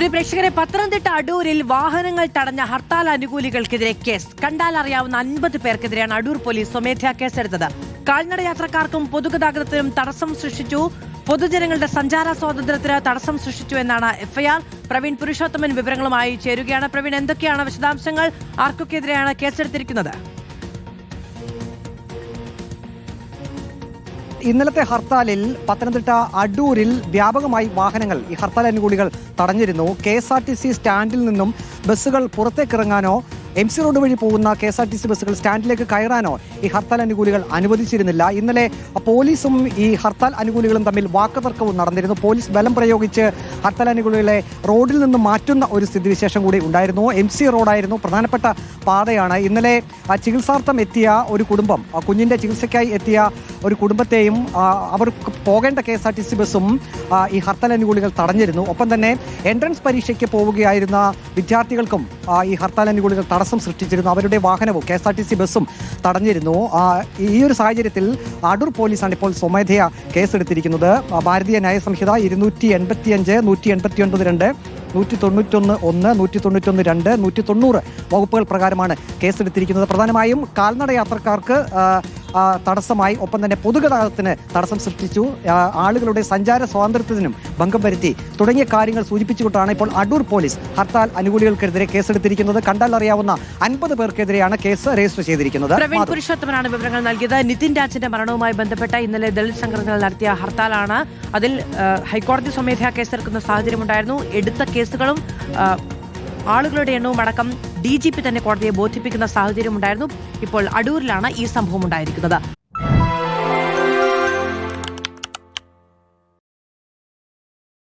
പ്രിയ പ്രേക്ഷകരെ, പത്തനംതിട്ട അടൂരിൽ വാഹനങ്ങൾ തടഞ്ഞ ഹർത്താൽ അനുകൂലികൾക്കെതിരെ കേസ്. കണ്ടാൽ അറിയാവുന്ന 50 പേർക്കെതിരെയാണ് അടൂർ പോലീസ് സ്വമേധയാ കേസെടുത്തത്. കാൽനട യാത്രക്കാർക്കും പൊതുഗതാഗതത്തിനും തടസ്സം സൃഷ്ടിച്ചു, പൊതുജനങ്ങളുടെ സഞ്ചാര സ്വാതന്ത്ര്യത്തിന് തടസ്സം സൃഷ്ടിച്ചു എന്നാണ് എഫ്ഐആർ. പ്രവീൺ പുരുഷോത്തമൻ വിവരങ്ങളുമായി ചേരുകയാണ്. പ്രവീൺ, എന്തൊക്കെയാണ് വിശദാംശങ്ങൾ? ആർക്കൊക്കെതിരെയാണ് കേസെടുത്തിരിക്കുന്നത്? ഇന്നലത്തെ ഹർത്താലിൽ പത്തനംതിട്ട അടൂരിൽ വ്യാപകമായി വാഹനങ്ങൾ ഈ ഹർത്താൽ അനുകൂലികൾ തടഞ്ഞിരുന്നു. KSRTC സ്റ്റാൻഡിൽ നിന്നും ബസ്സുകൾ പുറത്തേക്കിറങ്ങാനോ MC റോഡ് വഴി പോകുന്ന KSRTC ബസ്സുകൾ സ്റ്റാൻഡിലേക്ക് കയറാനോ ഈ ഹർത്താൽ അനുകൂലികൾ അനുവദിച്ചിരുന്നില്ല. ഇന്നലെ പോലീസും ഈ ഹർത്താൽ അനുകൂലികളും തമ്മിൽ വാക്കുതർക്കവും നടന്നിരുന്നു. പോലീസ് ബലം പ്രയോഗിച്ച് ഹർത്താൽ അനുകൂലികളെ റോഡിൽ നിന്ന് മാറ്റുന്ന ഒരു സ്ഥിതിവിശേഷം കൂടി ഉണ്ടായിരുന്നു. MC റോഡായിരുന്നു പ്രധാനപ്പെട്ട പാതയാണ്. ഇന്നലെ ചികിത്സാർത്ഥം എത്തിയ ഒരു കുടുംബം, കുഞ്ഞിൻ്റെ ചികിത്സയ്ക്കായി എത്തിയ ഒരു കുടുംബത്തെയും അവർക്ക് പോകേണ്ട KSRTC ബസ്സും ഈ ഹർത്താൽ അനുകൂലികൾ തടഞ്ഞിരുന്നു. ഒപ്പം തന്നെ എൻട്രൻസ് പരീക്ഷയ്ക്ക് പോവുകയായിരുന്ന വിദ്യാർത്ഥികൾക്കും ഈ ഹർത്താൽ അനുകൂലികൾ തടസ്സം സൃഷ്ടിച്ചിരുന്നു. അവരുടെ വാഹനവും KSRTC ബസ്സും തടഞ്ഞിരുന്നു. ഈ ഒരു സാഹചര്യത്തിൽ അടൂർ പോലീസാണ് ഇപ്പോൾ സ്വമേധയാ കേസെടുത്തിരിക്കുന്നത്. ഭാരതീയ ന്യായ സംഹിത 285, 189(2), 191(1), 191(2), 190 വകുപ്പുകൾ പ്രകാരമാണ് കേസെടുത്തിരിക്കുന്നത്. പ്രധാനമായും കാൽനട യാത്രക്കാർക്ക് തടസ്സമായി, ഒപ്പം തന്നെ പൊതുഗതാഗതത്തിന് തടസ്സം സൃഷ്ടിച്ചു, ആളുകളുടെ സഞ്ചാര സ്വാതന്ത്ര്യത്തിനും ഭംഗം വരുത്തി തുടങ്ങിയ കാര്യങ്ങൾ സൂചിപ്പിച്ചുകൊണ്ടാണ് ഇപ്പോൾ അടൂർ പോലീസ് ഹർത്താൽ അനുകൂലികൾക്കെതിരെ കേസെടുത്തിരിക്കുന്നത്. കണ്ടാൽ അറിയാവുന്ന 50 പേർക്കെതിരെയാണ് കേസ് രജിസ്റ്റർ ചെയ്തിരിക്കുന്നത്. പ്രവീൺ പുരുഷോത്തമനാണ് വിവരങ്ങൾ നൽകിയത്. നിതിൻ രാജിന്റെ മരണവുമായി ബന്ധപ്പെട്ട ഇന്നലെ ദളിത് സംഘടനകൾ നടത്തിയ ഹർത്താലാണ്. അതിൽ ഹൈക്കോടതി സ്വമേധയാ കേസെടുക്കുന്ന സാഹചര്യമുണ്ടായിരുന്നു. എടുത്ത കേസുകളും ആളുകളുടെ എണ്ണവും അടക്കം DGP തന്നെ കോടതിയെ ബോധിപ്പിക്കുന്ന സാഹചര്യമുണ്ടായിരുന്നു. ഇപ്പോൾ അടൂരിലാണ് ഈ സംഭവം ഉണ്ടായിരിക്കുന്നത്.